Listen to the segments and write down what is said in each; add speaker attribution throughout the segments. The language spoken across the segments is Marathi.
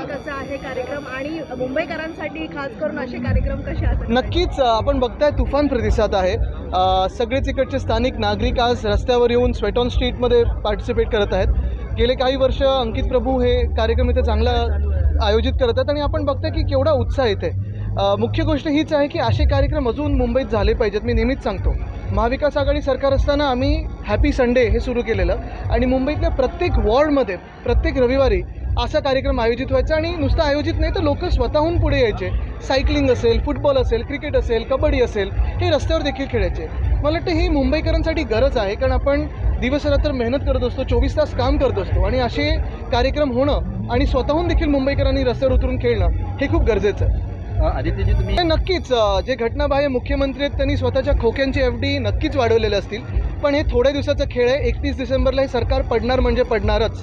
Speaker 1: कसा आहे कार्यक्रम आणि मुंबईकरांसाठी खास करून असे कार्यक्रम कसे असतात?
Speaker 2: नक्कीच आपण बघताय तुफान प्रतिसाद आहे. सगळेच इकडचे स्थानिक नागरिक आज रस्त्यावर येऊन स्वेट ऑन स्ट्रीटमध्ये पार्टिसिपेट करत आहेत. गेले काही वर्ष अंकित प्रभू हे कार्यक्रम इथे चांगला आयोजित करत आहेत आणि आपण बघतोय की केवढा उत्साह इथे. मुख्य गोष्ट हीच आहे की असे कार्यक्रम अजून मुंबईत झाले पाहिजेत. मी नेहमीच सांगतो, महाविकास आघाडी सरकार असताना आम्ही हॅपी संडे हे सुरू केलेलं आणि मुंबईतल्या प्रत्येक वॉर्डमध्ये प्रत्येक रविवारी असा कार्यक्रम आयोजित व्हायचा आणि नुसतं आयोजित नाही तर लोक स्वतःहून पुढे यायचे. सायकलिंग असेल, फुटबॉल असेल, क्रिकेट असेल, कबड्डी असेल, हे रस्त्यावर देखील खेळायचे. मला वाटतं ही मुंबईकरांसाठी गरज आहे, कारण आपण दिवसरात्र मेहनत करत असतो, 24 तास काम करत असतो आणि असे कार्यक्रम होणं आणि स्वतःहून देखील मुंबईकरांनी रस्त्यावर उतरून खेळणं हे खूप गरजेचं आहे.
Speaker 3: आदित्यजी, तुम्ही
Speaker 2: नक्कीच जे घटनाबाह्य मुख्यमंत्री आहेत त्यांनी स्वतःच्या खोक्यांची FD नक्कीच वाढवलेले असतील, पण हे थोड्या दिवसाचा खेळ आहे. 31 डिसेंबरला हे सरकार पडणार म्हणजे पडणारच.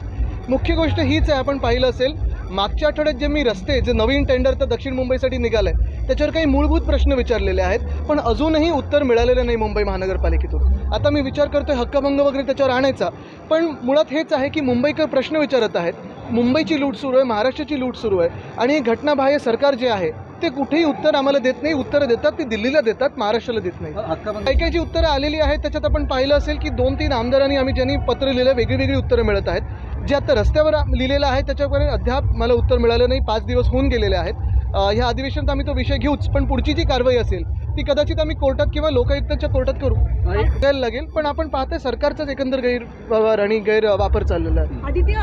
Speaker 2: मुख्य गोष्ट हीच आहे, आपण पाहिलं असेल मागच्या आठवड्यात जे मी रस्ते जे नवीन टेंडर तर दक्षिण मुंबईसाठी निघालं आहे त्याच्यावर काही मूलभूत प्रश्न विचारलेले आहेत, पण अजूनही उत्तर मिळालेलं नाही मुंबई महानगरपालिकेतून. आता मी विचार करतोय हक्कभंग वगैरे त्याच्यावर आणायचा, पण मुळात हेच आहे की मुंबईकर प्रश्न विचारत आहेत. मुंबईची लूट सुरू आहे, महाराष्ट्राची लूट सुरू आहे आणि हे घटनाबाह्य सरकार जे आहे ते कुठेही उत्तर आम्हाला देत नाही. उत्तरं देतात ती दिल्लीला देतात, महाराष्ट्राला देत नाही. काही काही जी उत्तरं आलेली आहेत त्याच्यात आपण पाहिलं असेल की 2-3 आमदारांनी आम्ही ज्यांनी पत्र लिहिलं वेगळी उत्तरं मिळत आहेत. जे आता रस्त्यावर लिहिलेलं आहे त्याच्यापर्यंत अद्याप मला उत्तर मिळालं नाही. 5 दिवस होऊन गेलेले आहेत. ह्या अधिवेशनात आम्ही तो विषय घेऊच, पण पुढची जी कारवाई असेल ती कदाचित आम्ही कोर्टात किंवा लोकायुक्तांच्या कोर्टात करू द्यायला लागेल. पण आपण पाहतोय सरकारचाच एकंदर गैरव्यवहार आणि गैरवापर चाललेला आहे.
Speaker 1: आदित्य,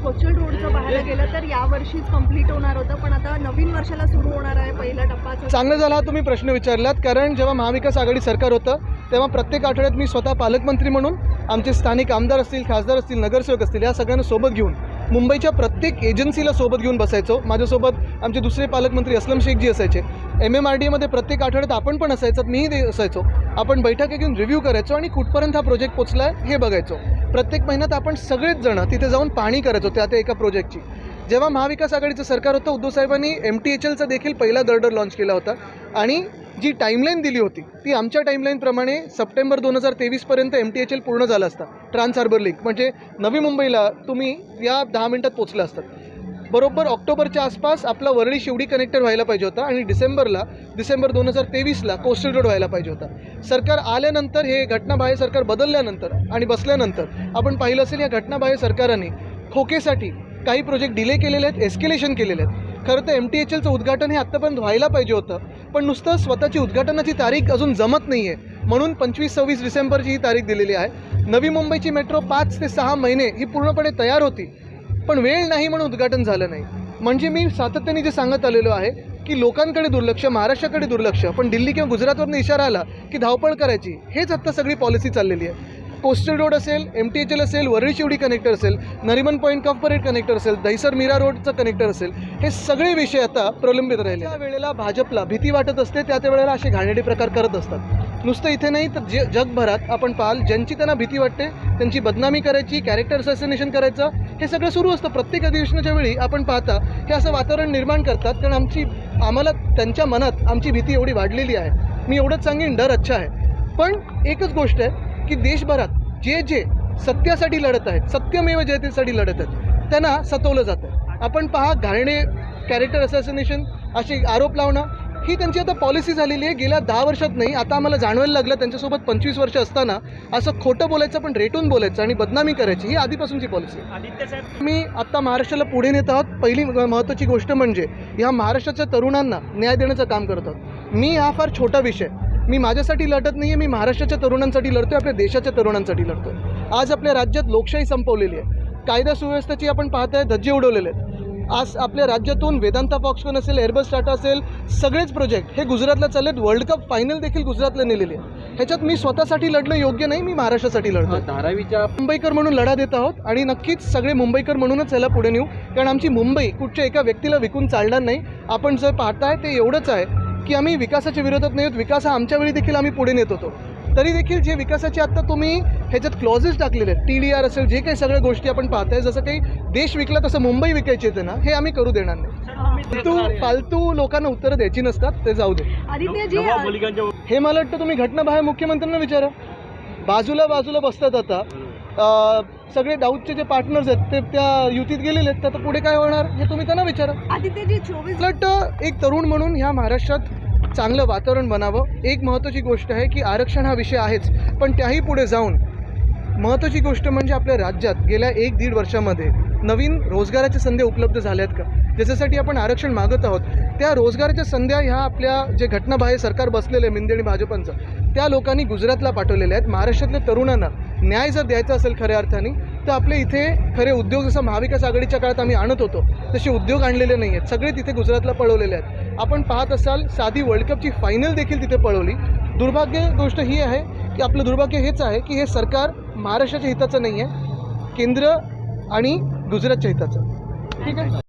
Speaker 1: कोस्टल रोडचं पाहायला गेलं तर यावर्षीच कंप्लीट होणार होतं, पण आता नवीन वर्षाला सुरू होणार आहे पहिला टप्पा.
Speaker 2: चांगलं झाला हा तुम्ही प्रश्न विचारलात, कारण जेव्हा महाविकास आघाडी सरकार होतं तेव्हा प्रत्येक आठवड्यात मी स्वतः पालकमंत्री म्हणून आमचे स्थानिक आमदार असतील, खासदार असतील, नगरसेवक असतील, या सगळ्यांना सोबत घेऊन मुंबईच्या प्रत्येक एजन्सीला सोबत घेऊन बसायचो. माझ्यासोबत आमचे दुसरे पालकमंत्री असलम शेखजी असायचे. MMRDAमध्ये प्रत्येक आठवड्यात आपण पण असायचं, मीही असायचो. आपण बैठक घेऊन रिव्ह्यू करायचो आणि कुठपर्यंत हा प्रोजेक्ट पोचला आहे हे बघायचो. प्रत्येक महिन्यात आपण सगळेच जण तिथे जाऊन पाहणी करायचो त्या एका प्रोजेक्टची. जेव्हा महाविकास आघाडीचं सरकार होतं उद्धव साहेबांनी MTHLचा देखील पहिला गर्डर लॉन्च केला होता आणि जी टाईमलाईन दिली होती ती आमच्या टाईमलाईनप्रमाणे सप्टेंबर 2023पर्यंत MTHL पूर्ण झालं असतं. ट्रान्स हार्बर लिंक म्हणजे नवी मुंबईला तुम्ही या 10 मिनिटात पोचलं असतात. बरोबर ऑक्टोबरच्या आसपास आपला वरळी शिवडी कनेक्टर व्हायला पाहिजे होता आणि डिसेंबर 2023ला कोस्टल रोड व्हायला पाहिजे होता. सरकार आल्यानंतर हे घटनाबाह्य सरकार बदलल्यानंतर आणि बसल्यानंतर आपण पाहिलं असेल या घटनाबाह्य सरकारांनी खोकेसाठी काही प्रोजेक्ट डिले केलेले आहेत, एस्केलेशन केलेले आहेत. खरं तर MTHLचं उद्घाटन हे आत्तापर्यंत व्हायला पाहिजे होतं, पण नुसतं स्वतःची उद्घाटनाची तारीख अजून जमत नाही आहे म्हणून 25-26 डिसेंबरची ही तारीख दिलेली आहे. नवी मुंबईची मेट्रो 5 ते 6 महिने ही पूर्णपणे तयार होती, पण वेळ नाही म्हणून उद्घाटन झालं नाही. म्हणजे मी सातत्याने जे सांगत आलेलो आहे की लोकांकडे दुर्लक्ष, महाराष्ट्राकडे दुर्लक्ष, पण दिल्ली किंवा गुजरातवरून इशारा आला की धावपळ करायची. हेच आत्ता सगळी पॉलिसी चाललेली आहे. कोस्टल रोड असेल, MTHL असेल, वरळी शिवडी कनेक्टर असेल, नरिमन पॉईंट कफ परेड कनेक्टर असेल, दहिसर मीरा रोडचं कनेक्टर असेल, हे सगळे विषय आता प्रलंबित राहिले. त्या वेळेला भाजपला भीती वाटत असते, त्या वेळेला असे घाणेरडे प्रकार करत असतात. नुसतं इथे नाही तर जगभरात आपण पाहाल ज्यांची त्यांना भीती वाटते त्यांची बदनामी करायची, कॅरेक्टर असॅसिनेशन करायचं, हे सगळं सुरू असतं. प्रत्येक अधिवेशनाच्या वेळी आपण पाहता हे असं वातावरण निर्माण करतात, कारण आम्हाला त्यांच्या मनात आमची भीती एवढी वाढलेली आहे. मी एवढंच सांगेन, डर अच्छा आहे, पण एकच गोष्ट आहे की देशभरात जे सत्यासाठी लढत आहेत, सत्यमेव जयतेसाठी लढत आहेत, त्यांना सतवलं जातं. आपण पहा घाणेरडे कॅरेक्टर असॅसिनेशन असे आरोप लावणं ही त्यांची आता पॉलिसी झालेली आहे. गेल्या 10 वर्षात नाही, आता आम्हाला जाणवायला लागलं त्यांच्यासोबत 25 वर्ष असताना असं खोटं बोलायचं पण रेटून बोलायचं आणि बदनामी करायची ही आधीपासूनची पॉलिसी.
Speaker 3: आदित्य साहेब,
Speaker 2: मी आत्ता महाराष्ट्राला पुढे नेत आहोत. पहिली महत्त्वाची गोष्ट म्हणजे ह्या महाराष्ट्राच्या तरुणांना न्याय देण्याचं काम करत आहोत. मी हा फार छोटा विषय, मी माझ्यासाठी लढत नाही आहे, मी महाराष्ट्राच्या तरुणांसाठी लढतो आहे, आपल्या देशाच्या तरुणांसाठी लढतो आहे. आज आपल्या राज्यात लोकशाही संपवलेली आहे, कायदा सुव्यवस्थेची आपण पाहताय धज्जे उडवलेले आहेत. आज आपल्या राज्यातून वेदांता फॉक्सकॉन असेल, एअरबस टाटा असेल, सगळेच प्रोजेक्ट हे गुजरातला चाललेत. वर्ल्ड कप फायनल देखील गुजरातला नेलेली आहे. ह्याच्यात मी स्वतःसाठी लढणं योग्य नाही, मी महाराष्ट्रासाठी लढतो.
Speaker 3: धारावीच्या
Speaker 2: मुंबईकर म्हणून लढा देत आहोत आणि नक्कीच सगळे मुंबईकर म्हणूनच याला पुढे नेऊ, कारण आमची मुंबई कुठच्या एका व्यक्तीला विकून चालणार नाही. आपण जर पाहताय ते एवढंच आहे की आम्ही विकासाच्या विरोधात नाही आहोत. विकास हा आमच्या वेळी देखील आम्ही पुढे नेत होतो. तरी देखील जे विकासाचे आत्ता तुम्ही ह्याच्यात क्लॉजेस टाकलेले आहेत, TDR असेल, जे काही सगळ्या गोष्टी आपण पाहताय, जसं काही देश विकला तसं मुंबई विकायची येते ना, हे आम्ही करू देणार नाही. फालतू लोकांना उत्तरं द्यायची नसतात, ते जाऊ दे.
Speaker 1: आदित्यजी,
Speaker 2: हे मला वाटतं तुम्ही घटनाबाह्य मुख्यमंत्र्यांना विचारा. बाजूला बसतात आता सगळे दाऊदचे जे पार्टनर्स आहेत ते त्या युतीत गेलेले आहेत, तर आता पुढे काय होणार हे तुम्ही त्यांना विचारा.
Speaker 1: आदित्यजी 24
Speaker 2: उलट एक तरुण म्हणून ह्या महाराष्ट्रात चांगलं वातावरण बनावं. एक महत्त्वाची गोष्ट आहे की आरक्षण हा विषय आहेच, पण त्याही पुढे जाऊन महत्त्वाची गोष्ट म्हणजे आपल्या राज्यात गेल्या 1-1.5 वर्षामध्ये नवीन रोजगाराच्या संधी उपलब्ध झाल्या आहेत का, ज्याच्यासाठी आपण आरक्षण मागत आहोत. त्या रोजगाराच्या संध्या ह्या आपल्या जे घटनाबाह्य सरकार बसलेलं आहे मिंदे आणि भाजपांचं, त्या लोकांनी गुजरातला पाठवलेल्या आहेत. महाराष्ट्रातल्या तरुणांना न्याय जर द्यायचा असेल खऱ्या अर्थाने, तर आपले इथे खरे उद्योग जसं महाविकास आघाडीच्या काळात आम्ही आणत होतो तसे उद्योग आणलेले नाही आहेत, सगळे तिथे गुजरातला पळवलेले आहेत. आपण पाहत असाल साधी वर्ल्ड कपची फायनल देखील तिथे पळवली. दुर्भाग्य गोष्ट ही आहे की आपलं दुर्भाग्य हेच आहे की हे सरकार महाराष्ट्राच्या हिताचं नाही आहे, केंद्र आणि गुजरातच्या हिताचं. ठीक आहे.